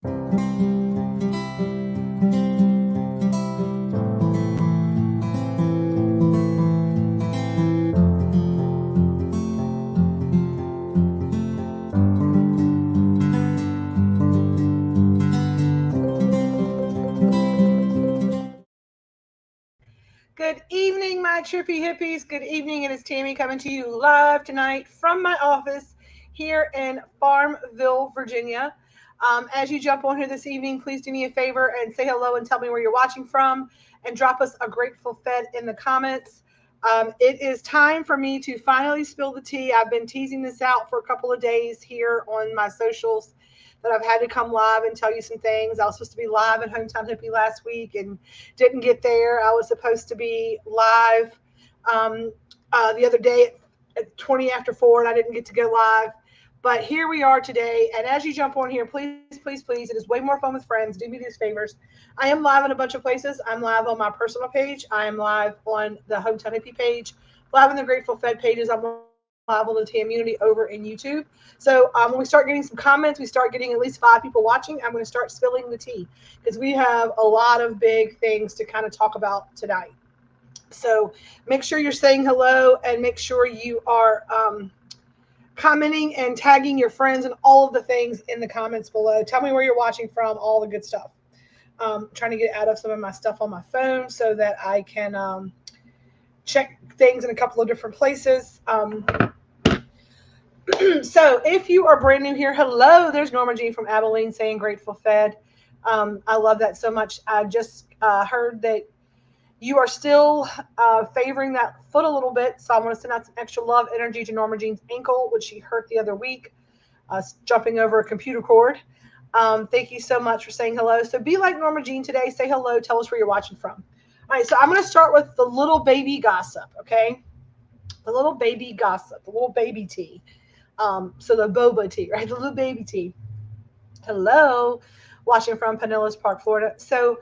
Good evening, my trippy hippies. Good evening. It is Tammy coming to you live tonight from my office here in Farmville, Virginia. As you jump on here this evening, please do me a favor and say hello and tell me where you're watching from and drop us a grateful fed in the comments. It is time for me to finally spill the tea. I've been teasing this out for a couple of days here on my socials that I've had to come live and tell you some things. I was supposed to be live at Hometown Hippie last week and didn't get there. I was supposed to be live the other day at 20 after 4, and I didn't get to go live. But here we are today. And as you jump on here, please, please, please, it is way more fun with friends. Do me these favors. I am live in a bunch of places. I'm live on my personal page. I am live on the Hometown Hippie page, live on the Grateful Fed pages. I'm live on the Community over in YouTube. So when we start getting some comments, we start getting at least 5 people watching, I'm going to start spilling the tea because we have a lot of big things to kind of talk about tonight. So make sure you're saying hello and make sure you are commenting and tagging your friends and all of the things in the comments below. Tell me where you're watching from, all the good stuff. Trying to get out of some of my stuff on my phone so that I can check things in a couple of different places. So if you are brand new here, hello, there's Norma Jean from Abilene saying Grateful Fed. I love that so much. I just heard that you are still favoring that foot a little bit. So I want to send out some extra love energy to Norma Jean's ankle, which she hurt the other week, jumping over a computer cord. Thank you so much for saying hello. So be like Norma Jean today. Say hello. Tell us where you're watching from. All right, so I'm going to start with the little baby gossip, okay? The little baby gossip, the little baby tea. So the boba tea, right? The little baby tea. Hello, watching from Pinellas Park, Florida. So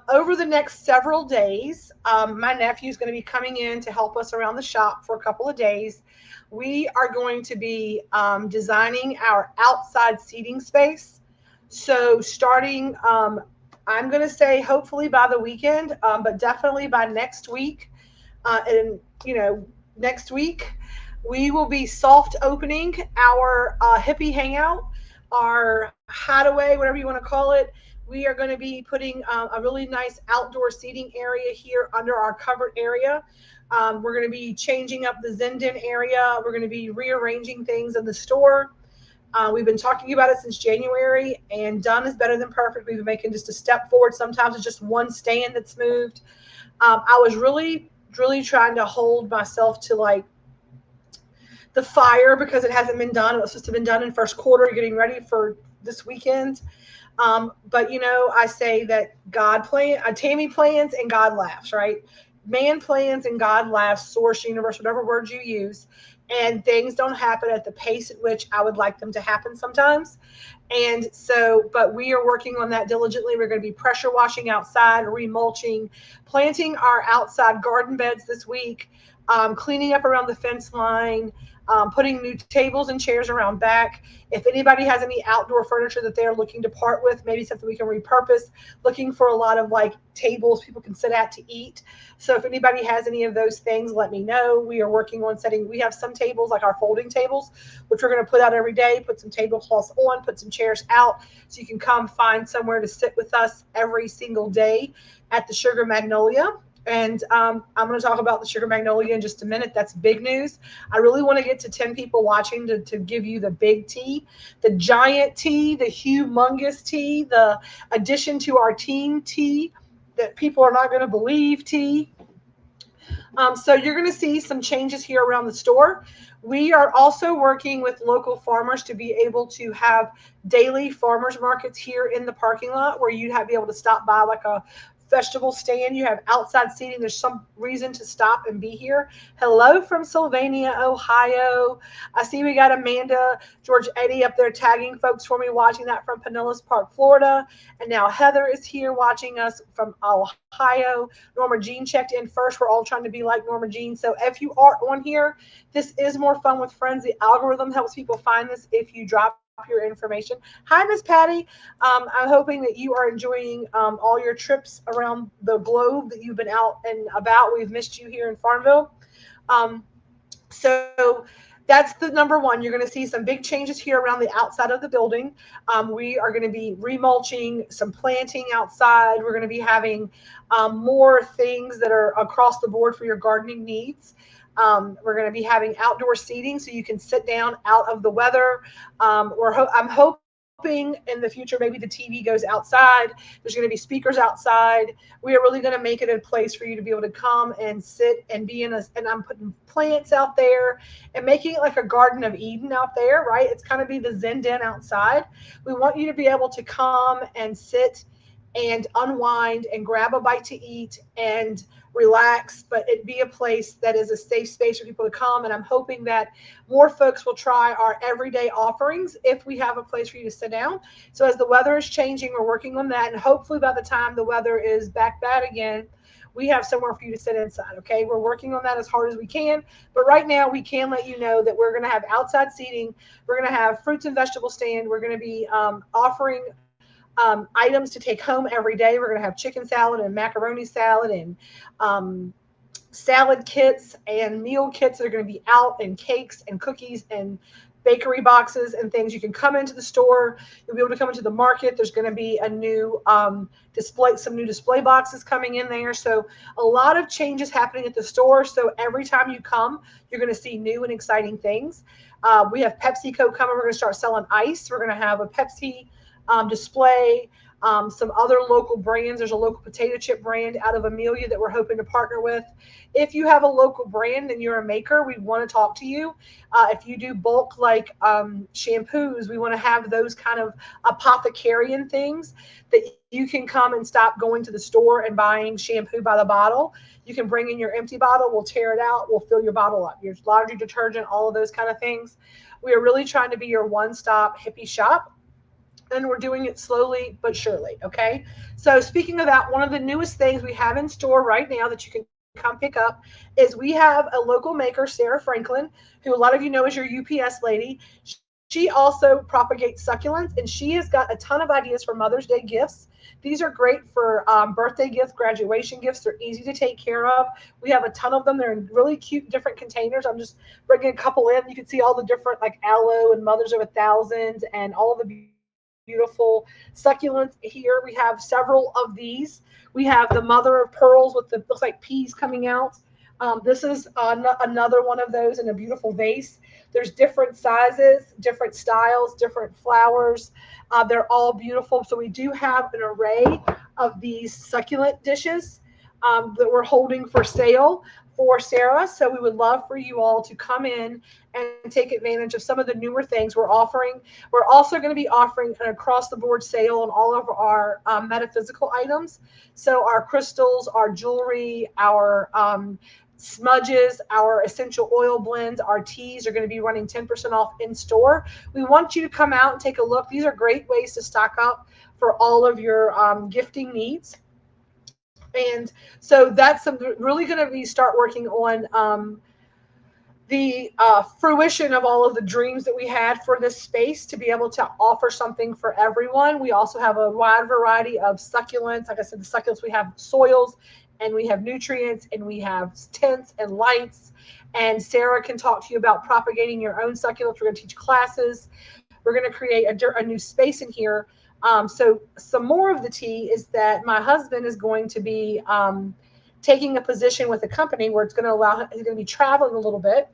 over the next several days, my nephew is going to be coming in to help us around the shop for a couple of days. We are going to be designing our outside seating space. So starting, I'm going to say hopefully by the weekend, but definitely by next week. And, next week, we will be soft opening our hippie hangout, our hideaway, whatever you want to call it. We are going to be putting a really nice outdoor seating area here under our covered area. We're going to be changing up the Zenden area. We're going to be rearranging things in the store. We've been talking about it since January, and done is better than perfect. We've been making just a step forward. Sometimes it's just one stand that's moved. I was really trying to hold myself to like the fire because it hasn't been done. It was supposed to have been done in first quarter, getting ready for this weekend. But I say that Tammy plans and God laughs, right? Man plans and God laughs, source, universe, whatever words you use. And things don't happen at the pace at which I would like them to happen sometimes. And so, but we are working on that diligently. We're going to be pressure washing outside, remulching, planting our outside garden beds this week, cleaning up around the fence line, putting new tables and chairs around back. If anybody has any outdoor furniture that they're looking to part with, maybe something we can repurpose, looking for a lot of like tables people can sit at to eat. So if anybody has any of those things, let me know. We are working on we have some tables like our folding tables, which we're going to put out every day, put some tablecloths on, put some chairs out so you can come find somewhere to sit with us every single day at the Sugar Magnolia. And I'm going to talk about the Sugar Magnolia in just a minute. That's big news. I really want to get to 10 people watching to give you the big tea, the giant tea, the humongous tea, the addition to our team tea that people are not going to believe tea. So you're going to see some changes here around the store. We are also working with local farmers to be able to have daily farmers markets here in the parking lot where you'd be able to stop by like a vegetable stand. You have outside seating. There's some reason to stop and be here. Hello from Sylvania, Ohio. I see we got Amanda, George Eddie up there tagging folks for me, watching that from Pinellas Park, Florida. And now Heather is here watching us from Ohio. Norma Jean checked in first. We're all trying to be like Norma Jean. So if you are on here, this is more fun with friends. The algorithm helps people find this if you drop your information. Hi, Miss Patty. I'm hoping that you are enjoying all your trips around the globe, that you've been out and about. We've missed you here in Farmville. Um, so that's the number one. You're going to see some big changes here around the outside of the building. We are going to be remulching, some planting outside. We're going to be having more things that are across the board for your gardening needs. We're going to be having outdoor seating so you can sit down out of the weather. I'm hoping in the future maybe the TV goes outside. There's going to be speakers outside. We are really going to make it a place for you to be able to come and sit and be in a. And I'm putting plants out there and making it like a Garden of Eden out there, right? It's kind of be the Zen den outside. We want you to be able to come and sit and unwind and grab a bite to eat and relax, but it be a place that is a safe space for people to come. And I'm hoping that more folks will try our everyday offerings if we have a place for you to sit down. So as the weather is changing, we're working on that. And hopefully by the time the weather is back bad again, we have somewhere for you to sit inside. Okay. We're working on that as hard as we can. But right now we can let you know that we're going to have outside seating. We're going to have fruits and vegetable stand. We're going to be offering items to take home every day. We're going to have chicken salad and macaroni salad and salad kits and meal kits that are going to be out, and cakes and cookies and bakery boxes and things. You can come into the store. You'll be able to come into the market. There's going to be a new some new display boxes coming in there. So a lot of changes happening at the store. So every time you come, you're going to see new and exciting things. We have PepsiCo coming. We're going to start selling ice. We're going to have a Pepsi display, some other local brands. There's a local potato chip brand out of Amelia that we're hoping to partner with. If you have a local brand and you're a maker, we want to talk to you. If you do bulk like shampoos, we want to have those kind of apothecarian things that you can come and stop going to the store and buying shampoo by the bottle. You can bring in your empty bottle. We'll tear it out. We'll fill your bottle up. Your laundry detergent, all of those kind of things. We are really trying to be your one-stop hippie shop. And we're doing it slowly but surely. Okay. So speaking of that, one of the newest things we have in store right now that you can come pick up is we have a local maker, Sarah Franklin, who a lot of you know is your UPS lady. She also propagates succulents, and she has got a ton of ideas for Mother's Day gifts. These are great for birthday gifts, graduation gifts. They're easy to take care of. We have a ton of them. They're in really cute different containers. I'm just bringing a couple in. You can see all the different like aloe and Mothers of 1,000 and all of the beautiful succulents here. We have several of these. We have the mother of pearls with the looks like peas coming out. This is another one of those in a beautiful vase. There's different sizes, different styles, different flowers. They're all beautiful. So we do have an array of these succulent dishes that we're holding for sale for Sarah. So we would love for you all to come in and take advantage of some of the newer things we're offering. We're also going to be offering an across the board sale on all of our metaphysical items. So our crystals, our jewelry, our smudges, our essential oil blends, our teas are going to be running 10% off in store. We want you to come out and take a look. These are great ways to stock up for all of your gifting needs. And so that's really going to be start working on the fruition of all of the dreams that we had for this space to be able to offer something for everyone. We also have a wide variety of succulents. Like I said, the succulents, we have soils and we have nutrients and we have tints and lights. And Sarah can talk to you about propagating your own succulents. We're going to teach classes. We're going to create a new space in here. So some more of the tea is that my husband is going to be taking a position with a company where it's going to allow him, he's going to be traveling a little bit,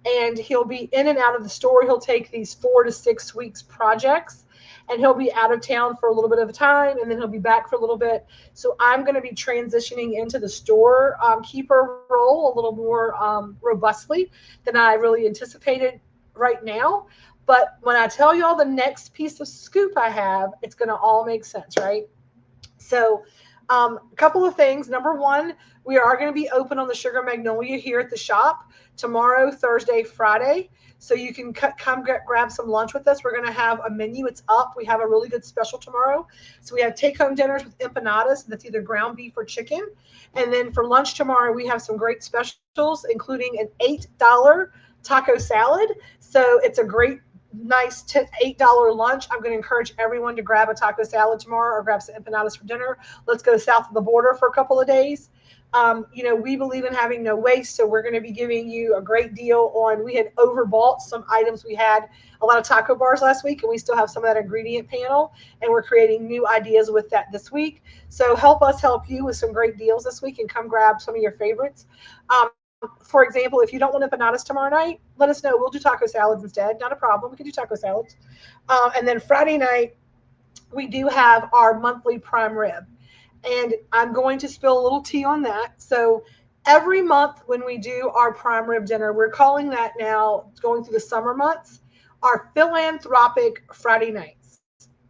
and he'll be in and out of the store. He'll take these 4 to 6 weeks projects, and he'll be out of town for a little bit of time, and then he'll be back for a little bit. So I'm going to be transitioning into the store keeper role a little more robustly than I really anticipated right now. But when I tell you all the next piece of scoop I have, it's going to all make sense, right? So a couple of things. Number one, we are going to be open on the Sugar Magnolia here at the shop tomorrow, Thursday, Friday. So you can come grab some lunch with us. We're going to have a menu. It's up. We have a really good special tomorrow. So we have take-home dinners with empanadas. That's either ground beef or chicken. And then for lunch tomorrow, we have some great specials, including an $8 taco salad. So it's a great nice $8 lunch. I'm going to encourage everyone to grab a taco salad tomorrow or grab some empanadas for dinner. Let's go south of the border for a couple of days. We believe in having no waste, so we're going to be giving you a great deal on. We had overbought some items. We had a lot of taco bars last week, and we still have some of that ingredient panel, and we're creating new ideas with that this week. So help us help you with some great deals this week, and come grab some of your favorites. For example, if you don't want empanadas tomorrow night, let us know. We'll do taco salads instead. Not a problem. We can do taco salads. And then Friday night, we do have our monthly prime rib. And I'm going to spill a little tea on that. So every month when we do our prime rib dinner, we're calling that now, going through the summer months, our philanthropic Friday nights,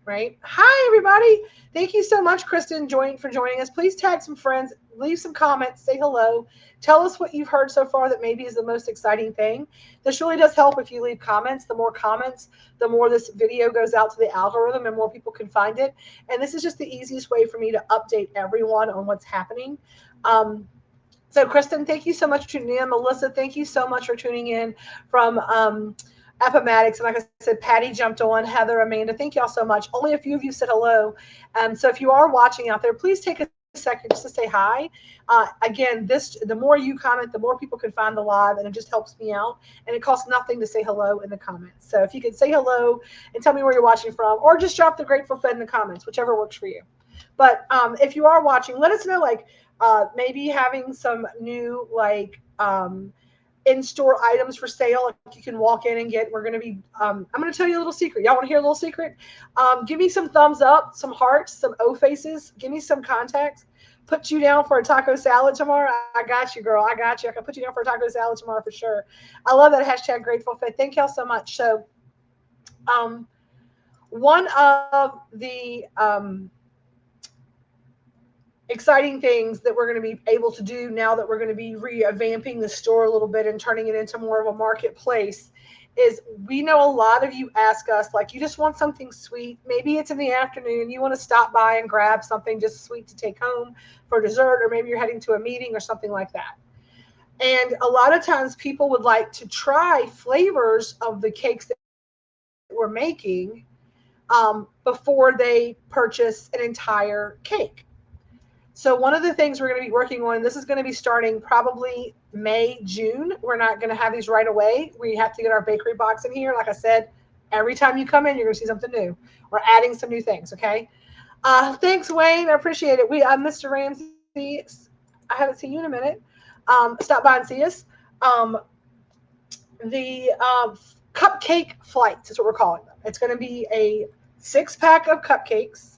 right? Hi, everybody. Thank you so much, Kristen, for joining us. Please tag some friends, leave some comments, say hello. Tell us what you've heard so far that maybe is the most exciting thing. This really does help if you leave comments. The more comments, the more this video goes out to the algorithm and more people can find it. And this is just the easiest way for me to update everyone on what's happening. So Kristen, thank you so much for tuning in. Melissa, thank you so much for tuning in from Appomattox. And like I said, Patty jumped on. Heather, Amanda, thank y'all so much. Only a few of you said hello. So if you are watching out there, please take a second just to say hi. Again, the more you comment, the more people can find the live, and it just helps me out. And it costs nothing to say hello in the comments. So if you could say hello and tell me where you're watching from, or just drop the Grateful Fed in the comments, whichever works for you. But if you are watching, let us know, maybe having some new in-store items for sale. Like you can walk in and get. We're going to be. I'm going to tell you a little secret. Y'all want to hear a little secret? Give me some thumbs up, some hearts, some O faces. Give me some contacts. Put you down for a taco salad tomorrow. I got you, girl. I got you. I can put you down for a taco salad tomorrow for sure. I love that hashtag Grateful Fed. Thank y'all so much. So, one of the exciting things that we're going to be able to do now that we're going to be revamping the store a little bit and turning it into more of a marketplace is, we know a lot of you ask us, you just want something sweet. Maybe it's in the afternoon. You want to stop by and grab something just sweet to take home for dessert, or maybe you're heading to a meeting or something like that. And a lot of times people would like to try flavors of the cakes that we're making before they purchase an entire cake. So one of the things we're going to be working on, this is going to be starting probably May, June. We're not going to have these right away. We have to get our bakery box in here. Like I said, every time you come in, you're going to see something new. We're adding some new things, okay? Thanks, Wayne. I appreciate it. Mr. Ramsey, I haven't seen you in a minute. Stop by and see us. The cupcake flights is what we're calling them. It's going to be a 6-pack of cupcakes,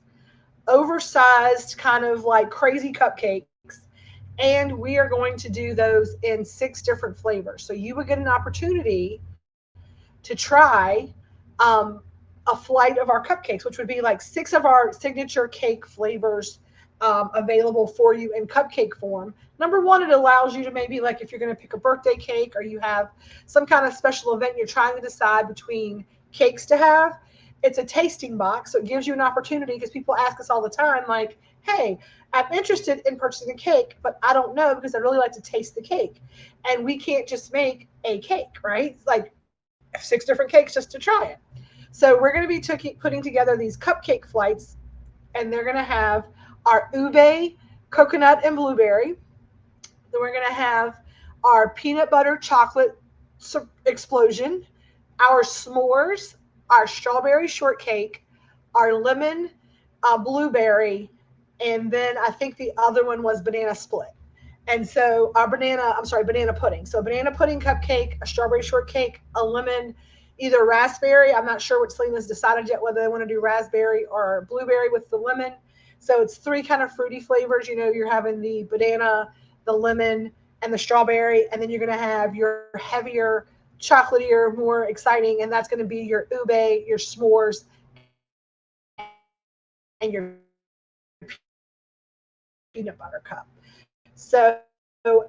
oversized, kind of crazy cupcakes, and we are going to do those in 6 different flavors. So you would get an opportunity to try a flight of our cupcakes, which would be 6 of our signature cake flavors available for you in cupcake form. Number one, it allows you to maybe, if you're going to pick a birthday cake, or you have some kind of special event, you're trying to decide between cakes to have. It's a tasting box, so it gives you an opportunity, because people ask us all the time, hey, I'm interested in purchasing a cake, but I don't know, because I really like to taste the cake. And we can't just make a cake, right? It's 6 different cakes just to try it. So we're going to be putting together these cupcake flights, and they're going to have our ube, coconut, and blueberry. Then we're going to have our peanut butter chocolate explosion, our s'mores, our strawberry shortcake, our lemon blueberry, and then I think the other one was banana split. And so our banana pudding. So banana pudding cupcake, a strawberry shortcake, a lemon, either raspberry. I'm not sure what Selena's decided yet, whether they want to do raspberry or blueberry with the lemon. So it's 3 kind of fruity flavors. You're having the banana, the lemon, and the strawberry, and then you're going to have your heavier, chocolatier, more exciting, and that's going to be your ube, your s'mores, and your peanut butter cup. So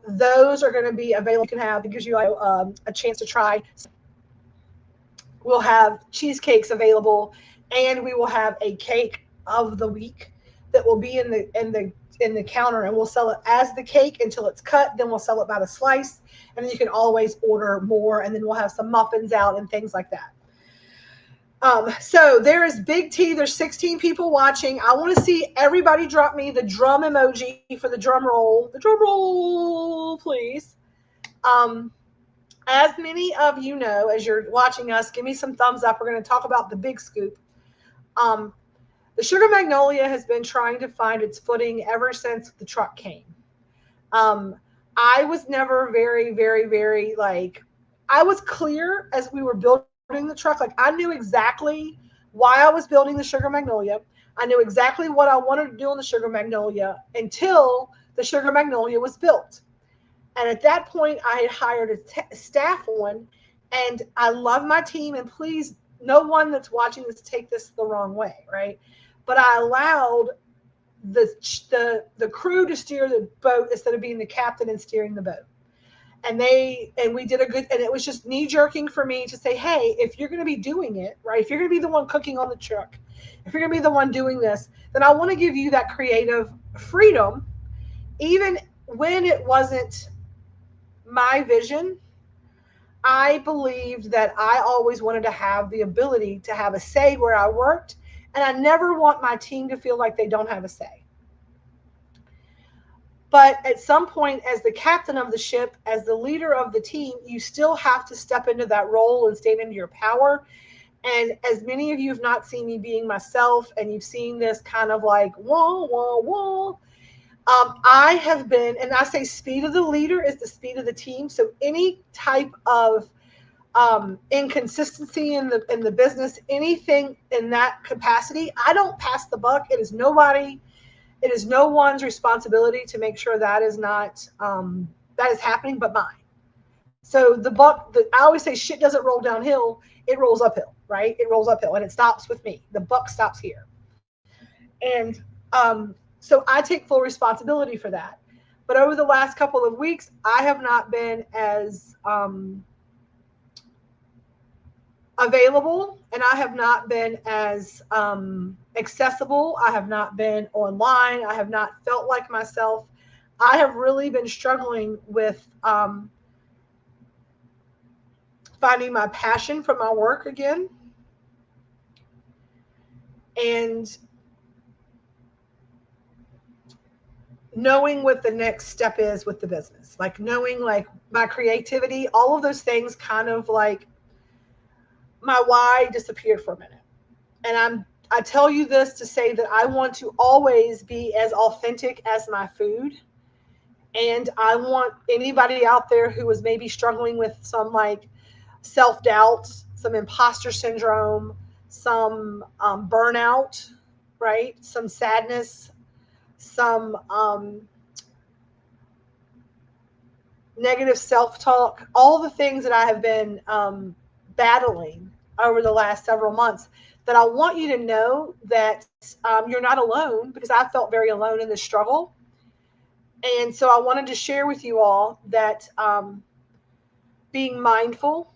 those are going to be available. You can have, it gives you a chance to try. We'll have cheesecakes available, and we will have a cake of the week that will be in the counter, and we'll sell it as the cake until it's cut. Then we'll sell it by the slice, and then you can always order more, and then we'll have some muffins out and things like that. So there is Big T. There's 16 people watching. I want to see everybody drop me the drum emoji for the drum roll. The drum roll, please. As many of you know, as you're watching us, give me some thumbs up. We're going to talk about the big scoop. The Sugar Magnolia has been trying to find its footing ever since the truck came. I was never very, very, very I was clear as we were building the truck. Like I knew exactly why I was building the Sugar Magnolia. I knew exactly what I wanted to do on the Sugar Magnolia until the Sugar Magnolia was built. And at that point, I had hired a staff on, and I love my team. And please, no one that's watching this take this the wrong way, right? But I allowed the crew to steer the boat instead of being the captain and steering the boat. And we did a good, and it was just knee jerking for me to say, hey, if you're going to be doing it, right, if you're going to be the one cooking on the truck, if you're going to be the one doing this, then I want to give you that creative freedom, even when it wasn't my vision. I believed that I always wanted to have the ability to have a say where I worked, and I never want my team to feel like they don't have a say. But at some point, as the captain of the ship, as the leader of the team, you still have to step into that role and stand into your power. And as many of you have not seen me being myself, and you've seen this kind of like, whoa, whoa, whoa. I have been, and I say speed of the leader is the speed of the team. So any type of inconsistency in the business, anything in that capacity, I don't pass the buck. It is no one's responsibility to make sure that is not that is happening but mine. So I always say shit doesn't roll downhill, it rolls uphill, right? It rolls uphill and it stops with me. The buck stops here. And so I take full responsibility for that. But over the last couple of weeks, I have not been as available, and I have not been as accessible. I have not been online. I have not felt like myself. I have really been struggling with finding my passion for my work again. And knowing what the next step is with the business, like knowing like my creativity, all of those things kind of like my why disappeared for a minute. And I tell you this to say that I want to always be as authentic as my food. And I want anybody out there who is maybe struggling with some like self-doubt, some imposter syndrome, some burnout, right? Some sadness, some negative self-talk, all the things that I have been battling over the last several months, that I want you to know that you're not alone, because I felt very alone in this struggle. And so I wanted to share with you all that being mindful,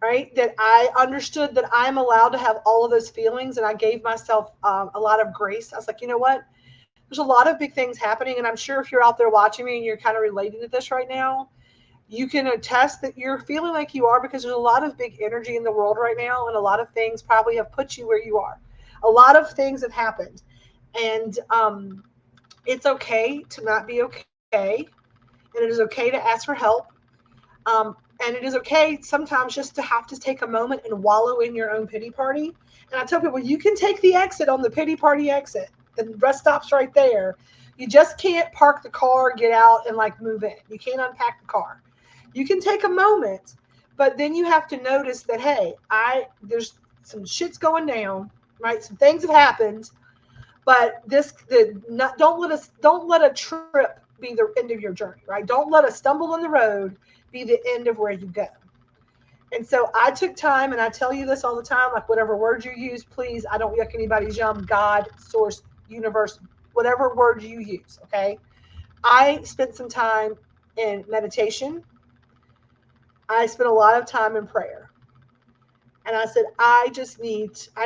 right, that I understood that I'm allowed to have all of those feelings, and I gave myself a lot of grace. I was like, you know what? There's a lot of big things happening, and I'm sure if you're out there watching me and you're kind of relating to this right now, you can attest that you're feeling like you are, because there's a lot of big energy in the world right now, and a lot of things probably have put you where you are. A lot of things have happened, and it's okay to not be okay, and it is okay to ask for help, and it is okay sometimes just to have to take a moment and wallow in your own pity party. And I tell people, you can take the exit on the pity party exit. The rest stop's right there. You just can't park the car, get out, and like move in. You can't unpack the car. You can take a moment, but then you have to notice that, hey, there's some shit's going down, right? Some things have happened, but don't let a trip be the end of your journey, right? Don't let a stumble in the road be the end of where you go. And so I took time, and I tell you this all the time, like whatever word you use, please, I don't yuck anybody's yum, God, source, universe, whatever word you use, okay? I spent some time in meditation. I spent a lot of time in prayer. And I said, I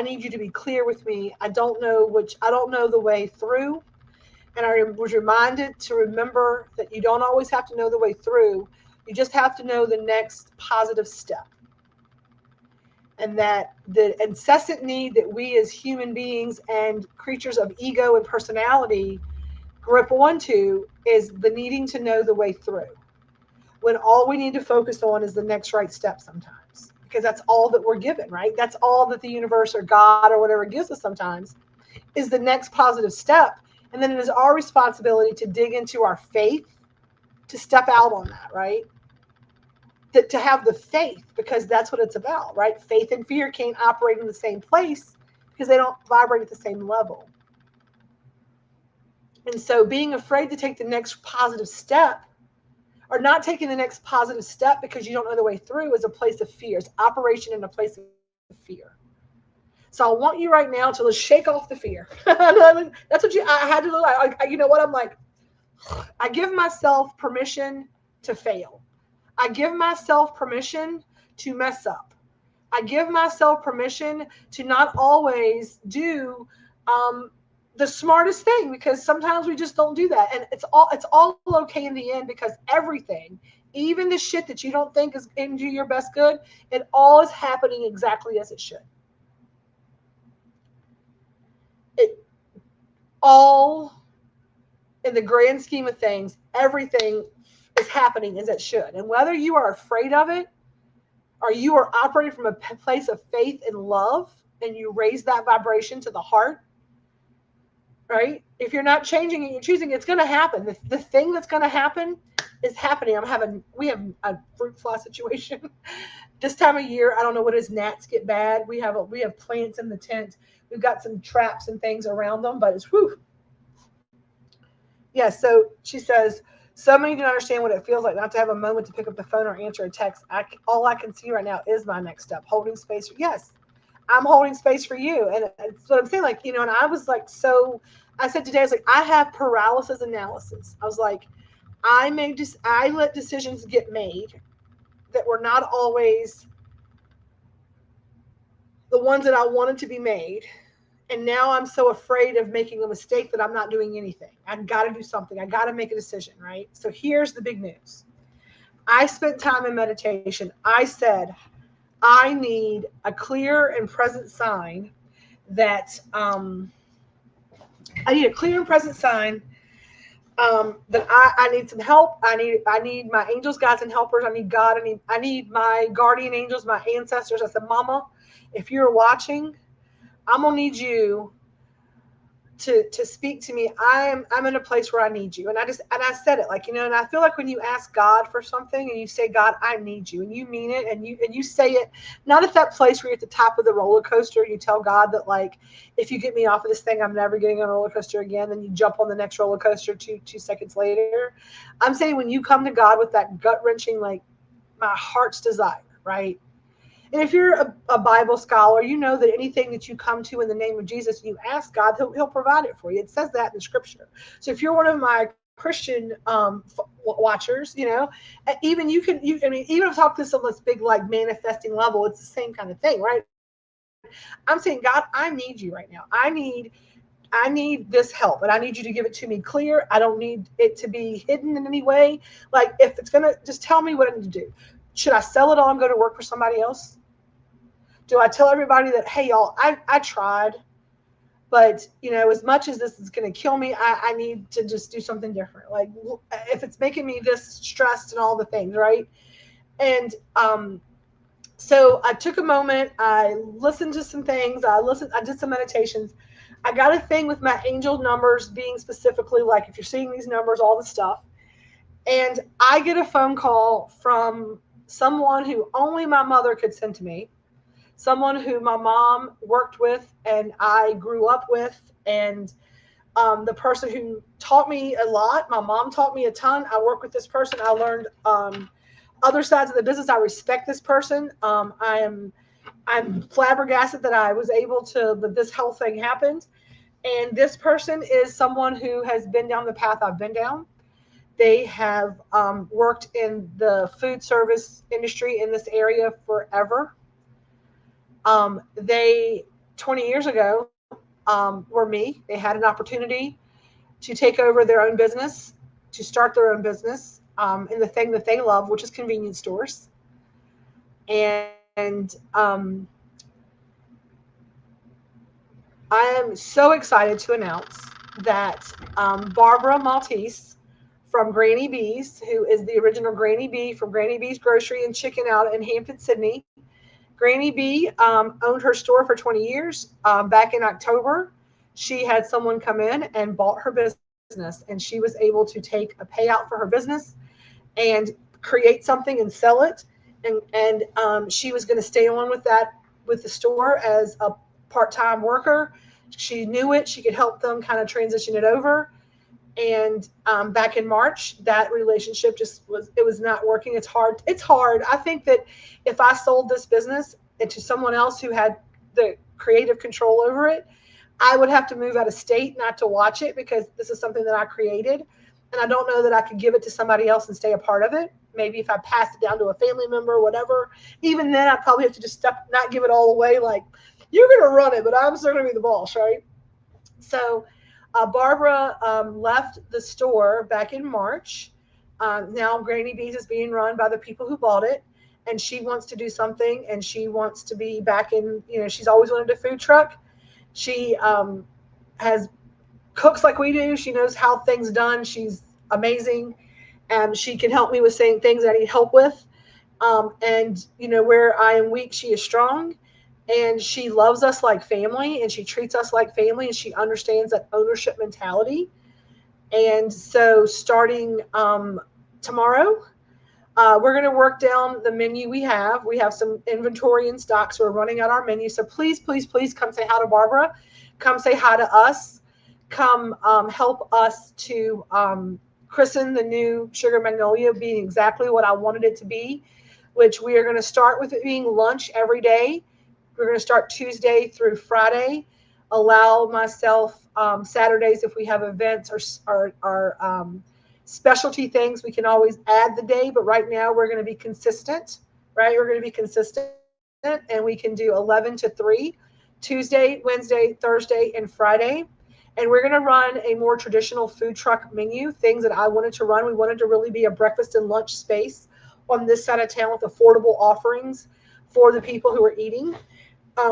need you to be clear with me. I don't know the way through. And I was reminded to remember that you don't always have to know the way through. You just have to know the next positive step. and that the incessant need that we as human beings and creatures of ego and personality grip onto is the needing to know the way through, when all we need to focus on is the next right step sometimes, because that's all that we're given, right? That's all that the universe or God or whatever gives us sometimes, is the next positive step. And then it is our responsibility to dig into our faith, to step out on that, right? To have the faith, because that's what it's about, right? Faith and fear can't operate in the same place because they don't vibrate at the same level. And so being afraid to take the next positive step, or not taking the next positive step because you don't know the way through, is a place of fear. It's operation in a place of fear. So I want you right now to just shake off the fear. That's what I had to do. You know what? I'm like, I give myself permission to fail. I give myself permission to mess up. I give myself permission to not always do the smartest thing, because sometimes we just don't do that. And it's all okay in the end, because everything, even the shit that you don't think is into your best good, it all is happening exactly as it should. It all, in the grand scheme of things, everything is happening as it should. And whether you are afraid of it, or you are operating from a place of faith and love, and you raise that vibration to the heart, right? If you're not changing it, you're choosing, it's going to happen. The thing that's going to happen is happening. We have a fruit fly situation this time of year. I don't know what it is. Gnats get bad. We have plants in the tent. We've got some traps and things around them, but it's whew. Yeah. So she says, so many do not understand what it feels like not to have a moment to pick up the phone or answer a text. All I can see right now is my next step, holding space. Yes, I'm holding space for you. And it's what I'm saying. Like, and I was like, I said today, I was like, I have paralysis analysis. I was like, I let decisions get made that were not always the ones that I wanted to be made. And now I'm so afraid of making a mistake that I'm not doing anything. I've got to do something. I got to make a decision, right? So here's the big news. I spent time in meditation. I said, I need a clear and present sign that that I need some help. I need my angels, guides, and helpers. I need God. I need my guardian angels, my ancestors. I said, Mama, if you're watching, I'm gonna need you to speak to me. I'm in a place where I need you. And I said it, like, and I feel like when you ask God for something and you say, God, I need you, and you mean it, and you say it, not at that place where you're at the top of the roller coaster and you tell God that, like, if you get me off of this thing, I'm never getting on a roller coaster again. Then you jump on the next roller coaster two seconds later. I'm saying when you come to God with that gut wrenching, like, my heart's desire, right? And if you're a Bible scholar, you know that anything that you come to in the name of Jesus, you ask God, he'll provide it for you. It says that in the scripture. So if you're one of my Christian watchers, even even if I talk this on this big, like, manifesting level, it's the same kind of thing, right? I'm saying, God, I need you right now. I need this help, and I need you to give it to me clear. I don't need it to be hidden in any way. Like, if it's going to, just tell me what I need to do. Should I sell it all and go to work for somebody else? Do I tell everybody that, hey, y'all, I tried, but, as much as this is going to kill me, I need to just do something different. Like, if it's making me this stressed and all the things, right? And so I took a moment. I listened to some things. I did some meditations. I got a thing with my angel numbers being specifically, like, if you're seeing these numbers, all the stuff. And I get a phone call from someone who only my mother could send to me. Someone who my mom worked with and I grew up with, and the person who taught me a lot. My mom taught me a ton. I work with this person. I learned other sides of the business. I respect this person. I'm flabbergasted that I was able that this whole thing happened. And this person is someone who has been down the path I've been down. They have worked in the food service industry in this area forever. They 20 years ago were me. They had an opportunity to take over their own business, to start their own business in the thing that they love, which is convenience stores. And I am so excited to announce that Barbara Maltese from Granny B's, who is the original Granny B from Granny B's Grocery and Chicken out in Hampton, Sydney. Granny B owned her store for 20 years. Back in October, she had someone come in and bought her business, and she was able to take a payout for her business and create something and sell it. And she was going to stay on with that with the store as a part-time worker. She knew it. She could help them kind of transition it over. And back in March, that relationship just was not working. It's hard. It's hard. I think that if I sold this business to someone else who had the creative control over it, I would have to move out of state not to watch it, because this is something that I created. And I don't know that I could give it to somebody else and stay a part of it. Maybe if I passed it down to a family member or whatever, even then I'd probably have to just not give it all away. Like, you're going to run it, but I'm still going to be the boss, right? So Barbara left the store back in March. Now Granny B's is being run by the people who bought it, and she wants to do something, and she wants to be back in, she's always wanted a food truck. She has cooks like we do. She knows how things done. She's amazing. And she can help me with saying things I need help with. And where I am weak, she is strong. And she loves us like family, and she treats us like family, and she understands that ownership mentality. And so starting tomorrow, we're going to work down the menu we have. We have some inventory in stock, so we're running out our menu. So please, please, please come say hi to Barbara. Come say hi to us. Come help us to christen the new Sugar Magnolia being exactly what I wanted it to be, which we are going to start with it being lunch every day. We're going to start Tuesday through Friday. Allow myself Saturdays, if we have events or specialty things, we can always add the day. But right now we're going to be consistent, right? We're going to be consistent, and we can do 11 to 3, Tuesday, Wednesday, Thursday, and Friday. And we're going to run a more traditional food truck menu, things that I wanted to run. We wanted to really be a breakfast and lunch space on this side of town with affordable offerings for the people who are eating.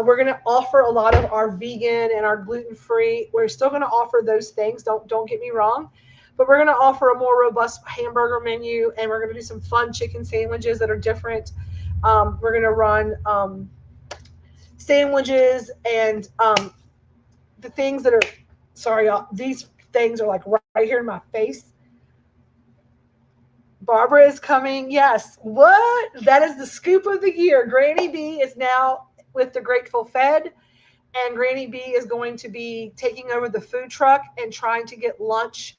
We're going to offer a lot of our vegan and our gluten-free. We're still going to offer those things. Don't get me wrong. But we're going to offer a more robust hamburger menu, and we're going to do some fun chicken sandwiches that are different. We're going to run sandwiches and the things that are, sorry, y'all, these things are like right here in my face. Barbara is coming. Yes. What? That is the scoop of the year. Granny B is now with the Grateful Fed, and Granny B is going to be taking over the food truck and trying to get lunch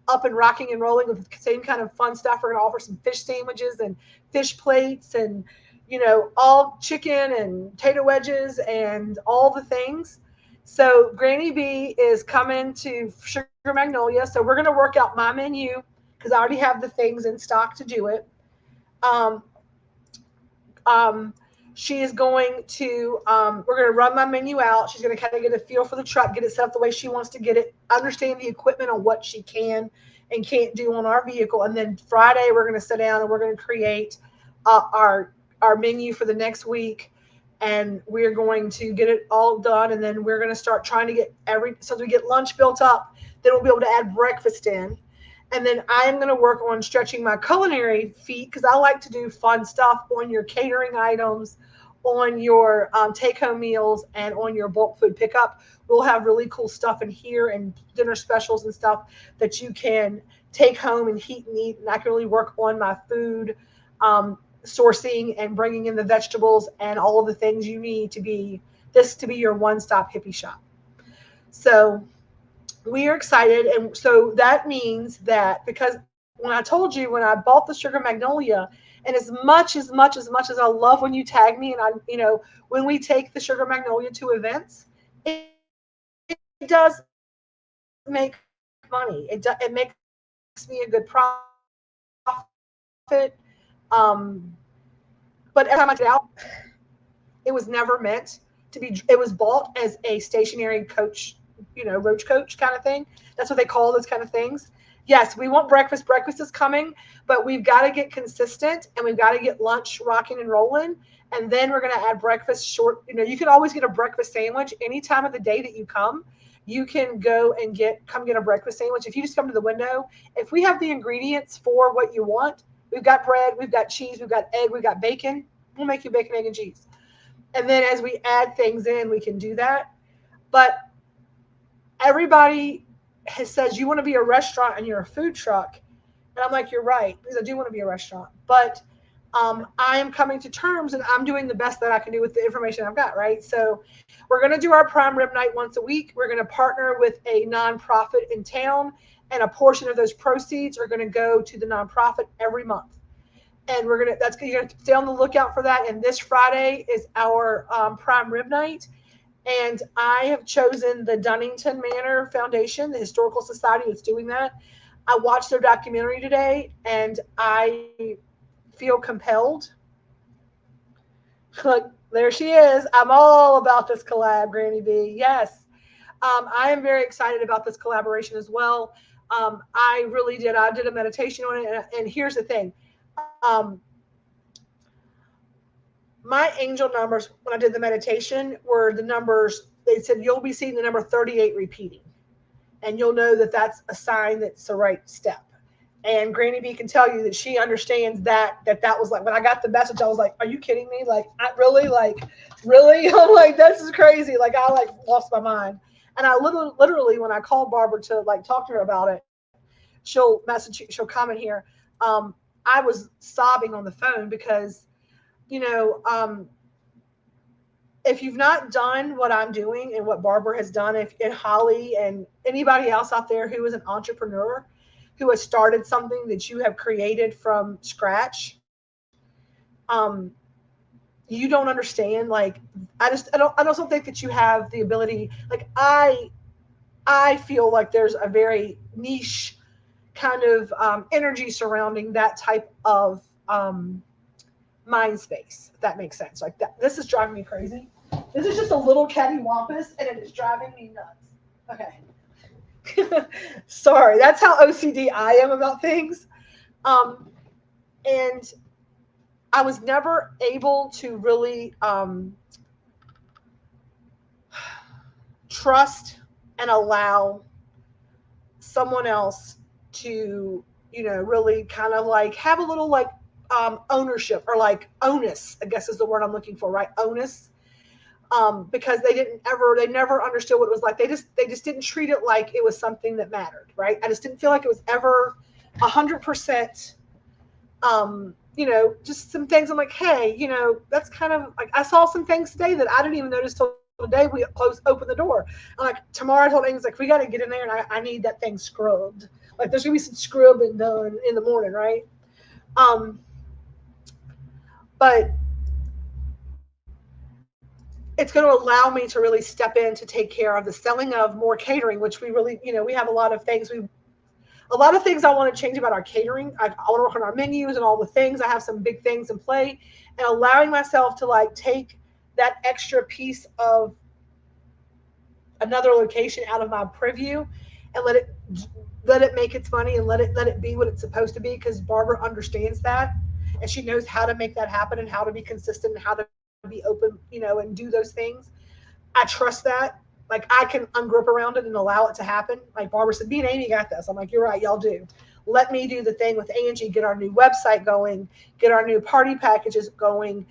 up and rocking and rolling with the same kind of fun stuff. We're going to offer some fish sandwiches and fish plates and, all chicken and potato wedges and all the things. So Granny B is coming to Sugar Magnolia. So we're going to work out my menu because I already have the things in stock to do it. She is going to, we're going to run my menu out. She's going to kind of get a feel for the truck, get it set up the way she wants to get it, understand the equipment on what she can and can't do on our vehicle. And then Friday, we're going to sit down and we're going to create our menu for the next week. And we're going to get it all done. And then we're going to start trying to get so we get lunch built up. Then we'll be able to add breakfast in. And then I am going to work on stretching my culinary feet because I like to do fun stuff on your catering items, on your take-home meals, and on your bulk food pickup. We'll have really cool stuff in here and dinner specials and stuff that you can take home and heat and eat. And I can really work on my food sourcing and bringing in the vegetables and all of the things you need to be your one-stop hippie shop. So we are excited. And so that means that, because when I told you, when I bought the Sugar Magnolia, and as much as I love when you tag me, and when we take the Sugar Magnolia to events, it does make money. It makes me a good profit. But every time I get out, it was never meant to be. It was bought as a stationary coach, roach coach kind of thing. That's what they call those kind of things. Yes, we want breakfast. Breakfast is coming, but we've got to get consistent and we've got to get lunch rocking and rolling. And then we're going to add breakfast short. You know, you can always get a breakfast sandwich any time of the day that you come. You can go and come get a breakfast sandwich. If you just come to the window, if we have the ingredients for what you want, we've got bread, we've got cheese, we've got egg, we've got bacon. We'll make you bacon, egg, and cheese. And then as we add things in, we can do that. But everybody says you want to be a restaurant and you're a food truck. And I'm like, you're right, because I do want to be a restaurant. But I am coming to terms and I'm doing the best that I can do with the information I've got, right? So we're going to do our prime rib night once a week. We're going to partner with a nonprofit in town, and a portion of those proceeds are going to go to the nonprofit every month. And you're going to stay on the lookout for that. And this Friday is our prime rib night. And I have chosen the Dunnington Manor Foundation, the historical society that's doing that. I watched their documentary today and I feel compelled. Look, there she is. I'm all about this collab, Granny B. Yes. I am very excited about this collaboration as well. I really did. I did a meditation on it. And here's the thing. My angel numbers when I did the meditation were the numbers. They said you'll be seeing the number 38 repeating, and you'll know that that's a sign that's the right step. And Granny B can tell you that she understands that was like, when I got the message, I was like, are you kidding me? Like, really? I'm like, this is crazy. Like, I like lost my mind. And I literally, when I called Barbara to like talk to her about it, she'll comment here. I was sobbing on the phone because, you know, if you've not done what I'm doing and what Barbara has done, and Holly and anybody else out there who is an entrepreneur, who has started something that you have created from scratch, you don't understand. Like, I don't think that you have the ability. Like, I feel like there's a very niche kind of energy surrounding that type of mind space, if that makes sense. Like that. This is driving me crazy. This is just a little cattywampus, and it is driving me nuts. Okay. Sorry, that's how OCD I am about things. And I was never able to really trust and allow someone else to, you know, really kind of like have a little like ownership, or like onus, I guess is the word I'm looking for, right? Onus. Because they never understood what it was like. They just didn't treat it like it was something that mattered, right? I just didn't feel like it was ever 100%. You know, just some things I'm like, hey, you know, that's kind of like, I saw some things today that I didn't even notice till the day we opened the door. I'm like, tomorrow I told Amy, like, we got to get in there and I need that thing scrubbed. Like, there's gonna be some scrubbing done in the morning, right? But it's going to allow me to really step in to take care of the selling of more catering, which we really, you know, we have a lot of things I want to change about our catering. I want to work on our menus and all the things. I have some big things in play, and allowing myself to like take that extra piece of another location out of my preview and let it make its money, and let it be what it's supposed to be, because Barbara understands that, and she knows how to make that happen and how to be consistent and how to be open, you know, and do those things. I trust that. Like, I can ungroup around it and allow it to happen. Like Barbara said, me and Amy got this. I'm like, you're right, y'all do. Let me do the thing with Angie, get our new website going, get our new party packages going.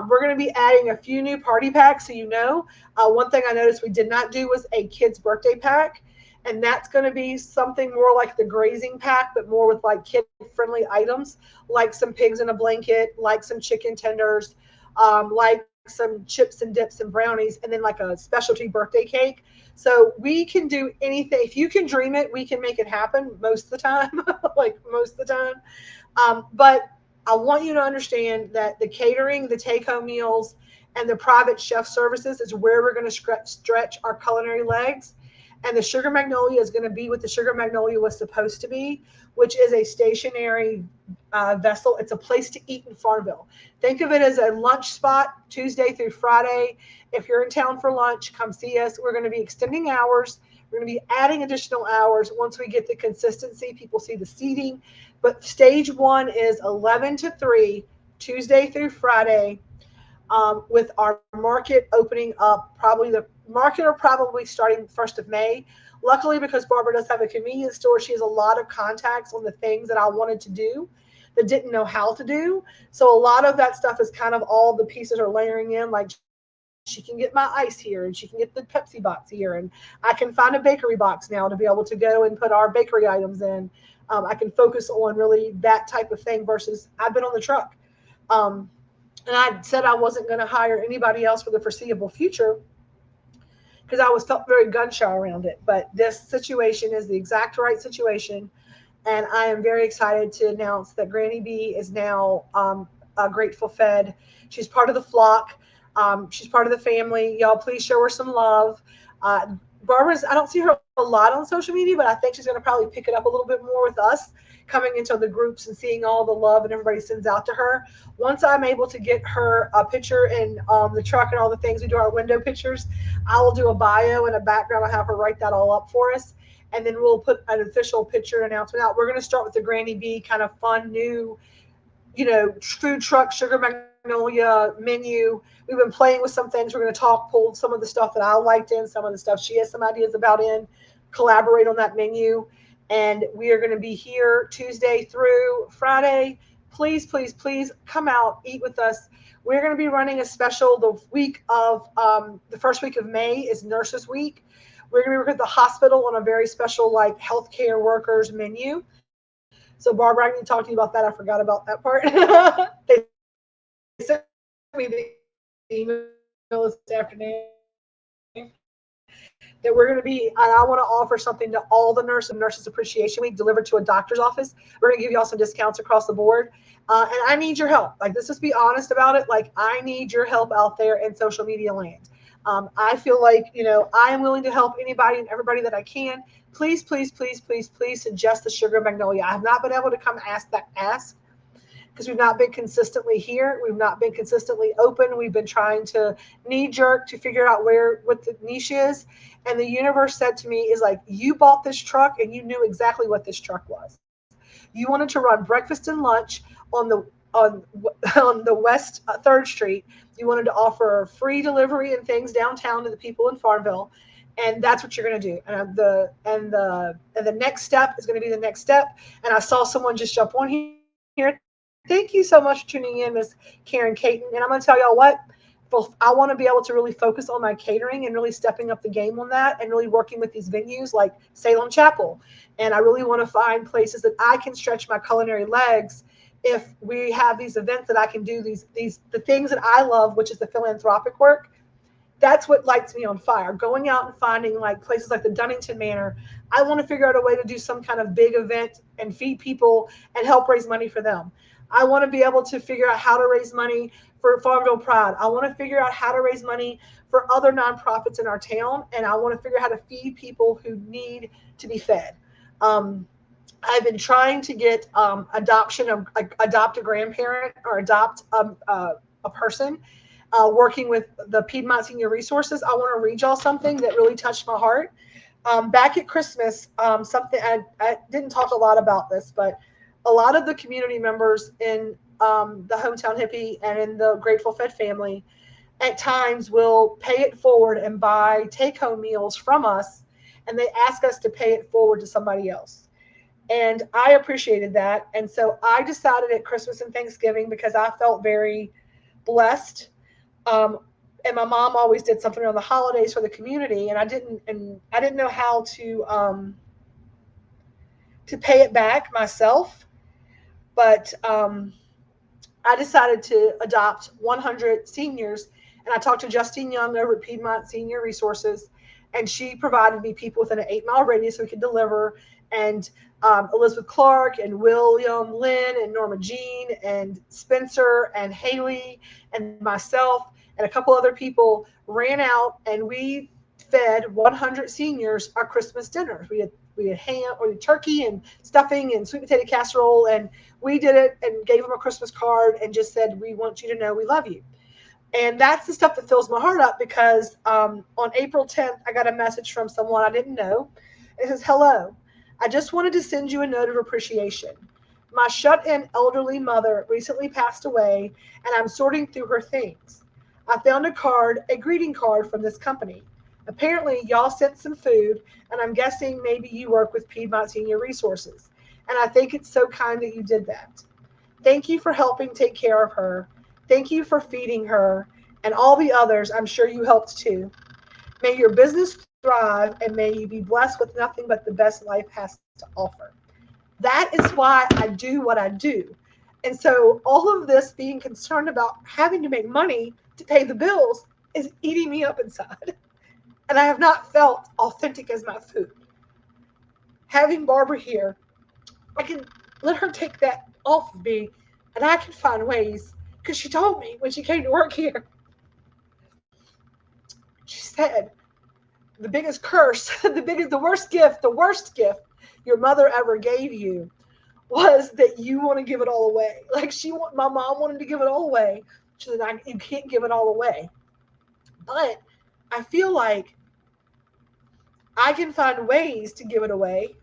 We're going to be adding a few new party packs. So, you know, one thing I noticed we did not do was a kid's birthday pack. And that's going to be something more like the grazing pack, but more with like kid-friendly items, like some pigs in a blanket, like some chicken tenders, like some chips and dips and brownies, and then like a specialty birthday cake. So we can do anything. If you can dream it, we can make it happen most of the time, like most of the time. But I want you to understand that the catering, the take-home meals, and the private chef services is where we're going to stretch our culinary legs. And the Sugar Magnolia is going to be what the Sugar Magnolia was supposed to be, which is a stationary vessel. It's a place to eat in Farmville. Think of it as a lunch spot Tuesday through Friday. If you're in town for lunch, come see us. We're going to be extending hours. We're going to be adding additional hours once we get the consistency. People see the seating. But stage 1 is 11 to 3, Tuesday through Friday, with our market opening up. Probably the market are probably starting 1st of May. Luckily, because Barbara does have a convenience store, she has a lot of contacts on the things that I wanted to do that didn't know how to do. So a lot of that stuff is kind of all the pieces are layering in. Like, she can get my ice here, and she can get the Pepsi box here, and I can find a bakery box now to be able to go and put our bakery items in. I can focus on really that type of thing versus I've been on the truck. And I said I wasn't going to hire anybody else for the foreseeable future because I was felt very gun shy around it. But this situation is the exact right situation. And I am very excited to announce that Granny B is now a Grateful Fed. She's part of the flock. She's part of the family. Y'all, please show her some love. Barbara's, I don't see her a lot on social media, but I think she's going to probably pick it up a little bit more with us coming into the groups and seeing all the love and everybody sends out to her. Once I'm able to get her a picture in the truck and all the things we do, our window pictures, I will do a bio and a background. I'll have her write that all up for us. And then we'll put an official picture announcement out. We're going to start with the Granny B kind of fun, new, food truck, Sugar Magnolia menu. We've been playing with some things. We're going to pull some of the stuff that I liked in, some of the stuff she has some ideas about in, collaborate on that menu. And we are going to be here Tuesday through Friday. Please, please, please come out, eat with us. We're going to be running a special the week of the first week of May is Nurses Week. We're going to be working at the hospital on a very special like healthcare workers menu. So Barbara, I need to talk to you about that. I forgot about that part. They sent me the email this afternoon that we're going to be, and I want to offer something to all the Nurses Appreciation Week delivered to a doctor's office. We're going to give you all some discounts across the board. And I need your help. Like, let's just be honest about it. Like, I need your help out there in social media land. I feel like, I am willing to help anybody and everybody that I can. Please, please, please, please, please suggest the Sugar Magnolia. I have not been able to come ask because we've not been consistently here. We've not been consistently open. We've been trying to knee jerk to figure out what the niche is. And the universe said to me is like, you bought this truck and you knew exactly what this truck was. You wanted to run breakfast and lunch on the West 3rd Street. You wanted to offer free delivery and things downtown to the people in Farmville. And that's what you're going to do. And the next step is going to be the next step. And I saw someone just jump on here. Thank you so much for tuning in, Miss Karen Caton. And I'm going to tell y'all what, I want to be able to really focus on my catering and really stepping up the game on that and really working with these venues like Salem Chapel. And I really want to find places that I can stretch my culinary legs if we have these events that I can do the things that I love, which is the philanthropic work. That's what lights me on fire. Going out and finding like places like the Dunnington Manor. I want to figure out a way to do some kind of big event and feed people and help raise money for them. I want to be able to figure out how to raise money for Farmville Pride. I want to figure out how to raise money for other nonprofits in our town. And I want to figure out how to feed people who need to be fed. I've been trying to get adoption of adopt a grandparent or adopt a person, working with the Piedmont Senior Resources. I want to read y'all something that really touched my heart. Back at Christmas, something I didn't talk a lot about this, but a lot of the community members in the Hometown Hippie and in the Grateful Fed family at times will pay it forward and buy take-home meals from us, and they ask us to pay it forward to somebody else. And I appreciated that. And so I decided at Christmas and Thanksgiving, because I felt very blessed. And my mom always did something around the holidays for the community, and I didn't know how to pay it back myself. But I decided to adopt 100 seniors, and I talked to Justine Young over at Piedmont Senior Resources, and she provided me people within an 8-mile radius so we could deliver. And Elizabeth Clark and William Lynn and Norma Jean and Spencer and Haley and myself and a couple other people ran out, and we fed 100 seniors our Christmas dinners. We had ham or turkey and stuffing and sweet potato casserole, and we did it and gave them a Christmas card and just said, we want you to know we love you. And that's the stuff that fills my heart up because on April 10th, I got a message from someone I didn't know. It says, "Hello, I just wanted to send you a note of appreciation. My shut-in elderly mother recently passed away, and I'm sorting through her things. I found a greeting card from this company. Apparently, y'all sent some food, and I'm guessing maybe you work with Piedmont Senior Resources. And I think it's so kind that you did that. Thank you for helping take care of her. Thank you for feeding her, and all the others I'm sure you helped too. May your business thrive, and may you be blessed with nothing but the best life has to offer." That is why I do what I do. And so all of this being concerned about having to make money to pay the bills is eating me up inside. And I have not felt authentic as my food. Having Barbara here, I can let her take that off of me, and I can find ways, because she told me when she came to work here, she said, the biggest curse, the worst gift your mother ever gave you was that you want to give it all away. Like my mom wanted to give it all away. She said, you can't give it all away. But I feel like I can find ways to give it away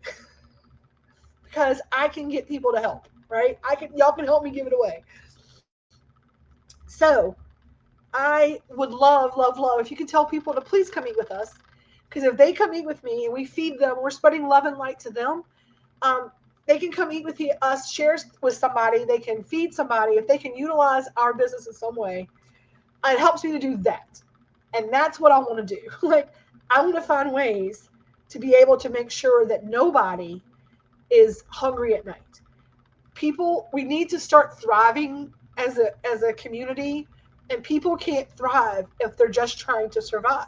because I can get people to help, right? Y'all can help me give it away. So I would love, love, love if you could tell people to please come eat with us. Because if they come eat with me and we feed them, we're spreading love and light to them. They can come eat with us, share with somebody. They can feed somebody. If they can utilize our business in some way, it helps me to do that. And that's what I want to do. Like, I want to find ways to be able to make sure that nobody is hungry at night. We need to start thriving as a community, and people can't thrive if they're just trying to survive.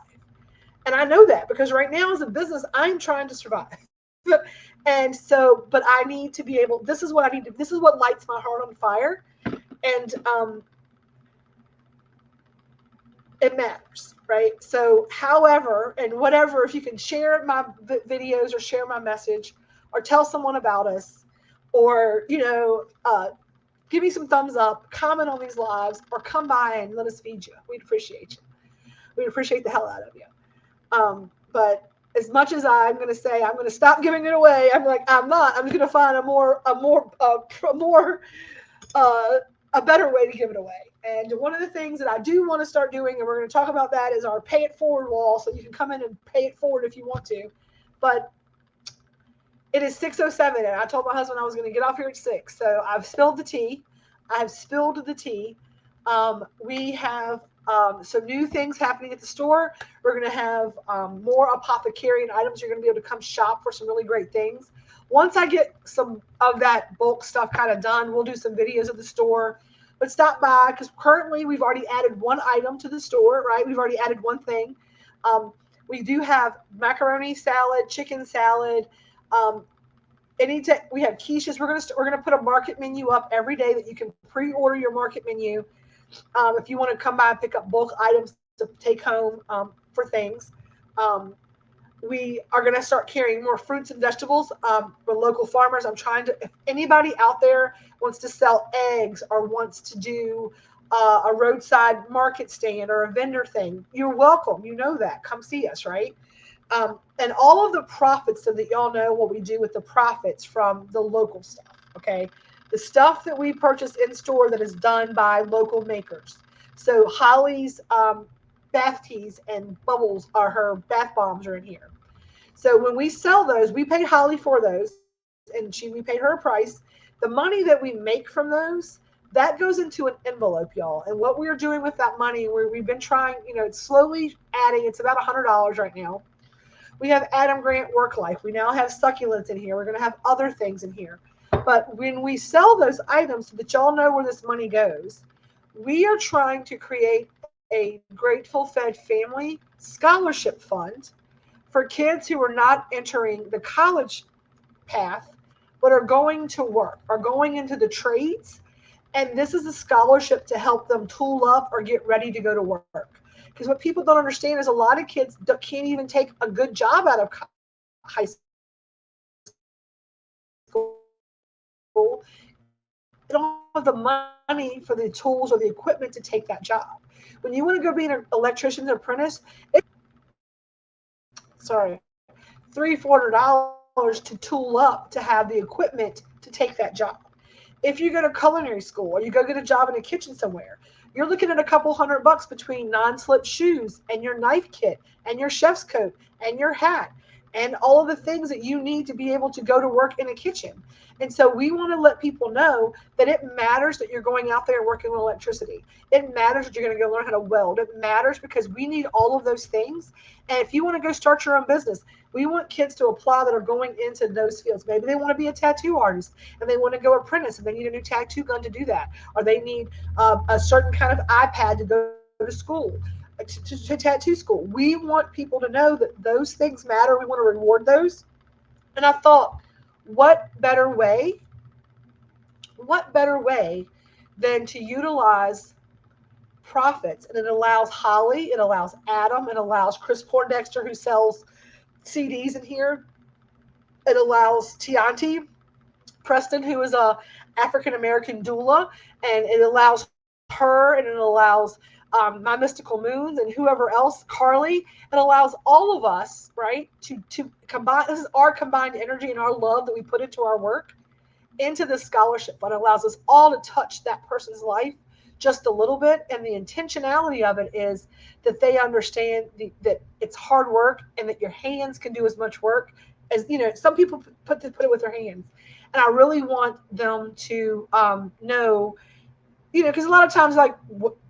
And I know that because right now as a business, I'm trying to survive. And so, but I need to be able, this is what I need to, this is what lights my heart on fire. And it matters, right? So however, and whatever, if you can share my videos or share my message or tell someone about us, or, give me some thumbs up, comment on these lives, or come by and let us feed you. We'd appreciate you. We'd appreciate the hell out of you. But as much as I'm going to say I'm going to stop giving it away, I'm like, I'm not. I'm going to find a better way to give it away. And one of the things that I do want to start doing, and we're going to talk about that, is our pay it forward wall. So you can come in and pay it forward if you want to. But it is 6:07, and I told my husband I was going to get off here at 6. So I've spilled the tea. We have some new things happening at the store. We're going to have more apothecarian items. You're going to be able to come shop for some really great things. Once I get some of that bulk stuff kind of done, we'll do some videos of the store. But stop by, because currently we've already added one item to the store, right? We've already added one thing. We do have macaroni salad, chicken salad. We have quiches. We're gonna put a market menu up every day that you can pre-order your market menu. If you want to come by and pick up bulk items to take home for things. We are going to start carrying more fruits and vegetables from local farmers. If anybody out there wants to sell eggs or wants to do a roadside market stand or a vendor thing, you're welcome. You know that. Come see us, right? And all of the profits, so that y'all know what we do with the profits from the local stuff, okay? The stuff that we purchase in store that is done by local makers. So Holly's bath teas and bubbles are her bath bombs are in here. So when we sell those, we pay Holly for those, and we paid her a price. The money that we make from those, that goes into an envelope, y'all. And what we're doing with that money, we've been trying, it's slowly adding. It's about $100 right now. We have Adam Grant Work Life. We now have succulents in here. We're going to have other things in here. But when we sell those items so that y'all know where this money goes, we are trying to create a Grateful Fed Family Scholarship Fund for kids who are not entering the college path, but are going to work, are going into the trades. And this is a scholarship to help them tool up or get ready to go to work. Because what people don't understand is a lot of kids can't even take a good job out of high school. They don't have the money money for the tools or the equipment to take that job. When you want to go be an electrician's apprentice, it's sorry, $300-$400 to tool up to have the equipment to take that job. If you go to culinary school or you go get a job in a kitchen somewhere, you're looking at a couple $100 between non-slip shoes and your knife kit and your chef's coat and your hat and all of the things that you need to be able to go to work in a kitchen. And so we want to let people know that it matters that you're going out there working with electricity. It matters that you're going to go learn how to weld. It matters because we need all of those things. And if you want to go start your own business, we want kids to apply that are going into those fields. Maybe they want to be a tattoo artist and they want to go apprentice and they need a new tattoo gun to do that. Or they need a certain kind of iPad to go to school, to tattoo school. We want people to know that those things matter. We want to reward those. And I thought, what better way? What better way than to utilize profits? And it allows Holly, it allows Adam, it allows Chris Poindexter, who sells CDs in here. It allows Tianti Preston, who is a African American doula, and it allows her, and it allows My Mystical Moons and whoever else, Carly. It allows all of us, right, to combine. This is our combined energy and our love that we put into our work into this scholarship, but it allows us all to touch that person's life just a little bit. And the intentionality of it is that they understand that it's hard work and that your hands can do as much work as, some people put it with their hands. And I really want them to know, because a lot of times, like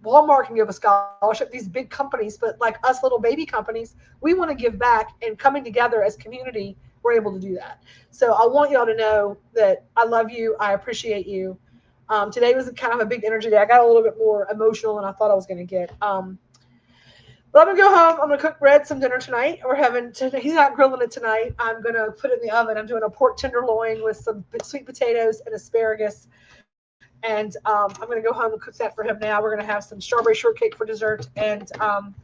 Walmart can give a scholarship, these big companies, but like us little baby companies, we want to give back, and coming together as community, we're able to do that. So I want y'all to know that I love you. I appreciate you. Today was kind of a big energy day. I got a little bit more emotional than I thought I was going to get. But I'm going to go home. I'm going to cook Red some dinner tonight. He's not grilling it tonight. I'm going to put it in the oven. I'm doing a pork tenderloin with some sweet potatoes and asparagus. And I'm going to go home and cook that for him now. We're going to have some strawberry shortcake for dessert. And I'm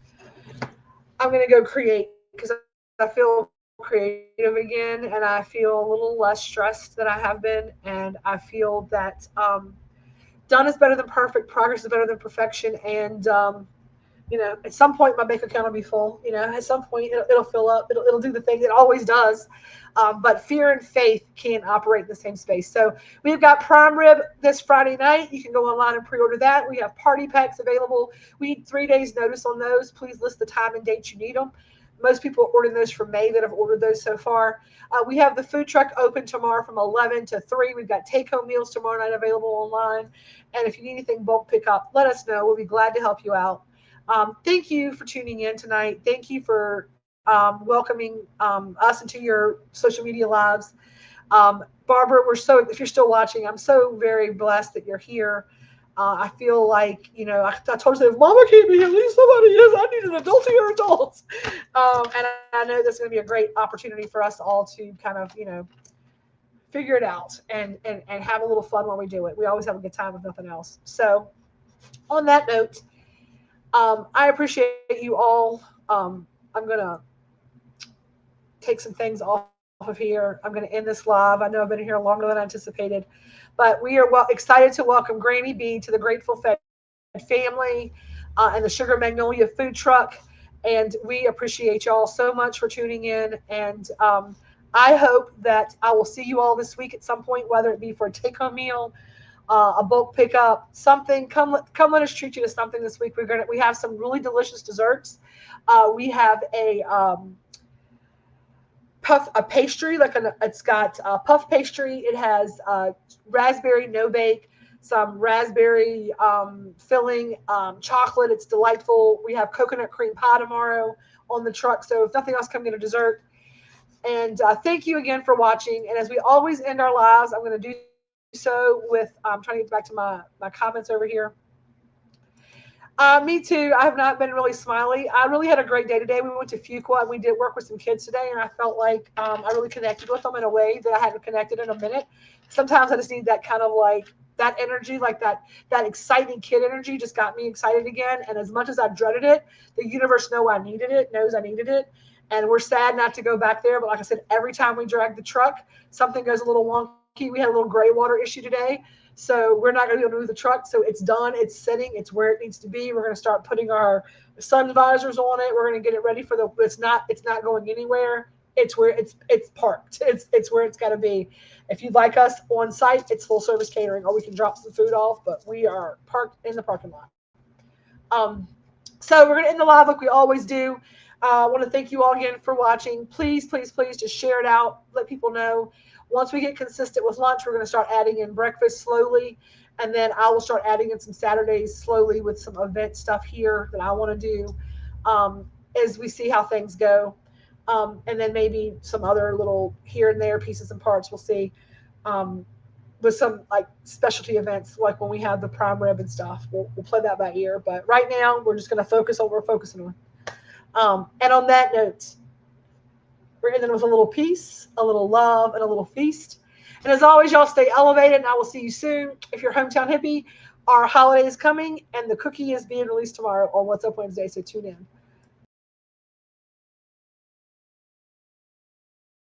going to go create because I feel creative again. And I feel a little less stressed than I have been. And I feel that done is better than perfect. Progress is better than perfection. And, at some point my bank account will be full. At some point it'll fill up. It'll do the thing it always does. But fear and faith can't operate in the same space. So we've got prime rib this Friday night. You can go online and pre-order that. We have party packs available. We need 3 days notice on those. Please list the time and date you need them. Most people are ordering those from May that have ordered those so far. We have the food truck open tomorrow from 11 to 3. We've got take-home meals tomorrow night available online. And if you need anything bulk pickup, let us know. We'll be glad to help you out. Thank you for tuning in tonight. Thank you for welcoming us into your social media lives. Barbara, if you're still watching, I'm so very blessed that you're here. I feel like, I told you, if Mama can't be, at least somebody is. I need an adult here, adults. And I know this is going to be a great opportunity for us all to kind of, figure it out and have a little fun while we do it. We always have a good time if nothing else. So on that note, I appreciate you all. I'm going to take some things off of here. I'm going to end this live. I know I've been here longer than I anticipated, but we are excited to welcome Granny B to the Grateful Fed family and the Sugar Magnolia food truck. And we appreciate y'all so much for tuning in. And I hope that I will see you all this week at some point, whether it be for a take-home meal, a bulk pickup, something. Come let us treat you to something this week. We have some really delicious desserts. We have a pastry, it's got puff pastry. It has raspberry no bake, some raspberry filling, chocolate. It's delightful. We have coconut cream pie tomorrow on the truck. So if nothing else, come get a dessert. And thank you again for watching. And as we always end our lives, I'm going to do so with trying to get back to my comments over here. Me too. I have not been really smiley. I really had a great day today. We went to Fuqua and we did work with some kids today, and I felt like I really connected with them in a way that I hadn't connected in a minute. Sometimes I just need that kind of like that energy, like that exciting kid energy just got me excited again. And as much as I dreaded it, the universe knows I needed it. And we're sad not to go back there. But like I said, every time we drag the truck, something goes a little wonky. We had a little gray water issue today. So we're not going to be able to move the truck. So it's done. It's sitting. It's where it needs to be. We're going to start putting our sun visors on it. We're going to get it ready for the. It's not going anywhere. It's where it's parked. It's where it's got to be. If you'd like us on site, it's full service catering, or we can drop some food off. But we are parked in the parking lot. So we're going to end the live like we always do. I want to thank you all again for watching. Please, please, please just share it out. Let people know. Once we get consistent with lunch, we're going to start adding in breakfast slowly. And then I will start adding in some Saturdays slowly with some event stuff here that I want to do as we see how things go. And then maybe some other little here and there pieces and parts we'll see with some like specialty events, like when we have the prime rib and stuff. We'll play that by ear. But right now, we're just going to focus on what we're focusing on. And on that note, we're ending with a little peace, a little love, and a little feast. And as always, y'all stay elevated, and I will see you soon. If you're Hometown Hippie, our holiday is coming, and the cookie is being released tomorrow on What's Up Wednesday, so tune in.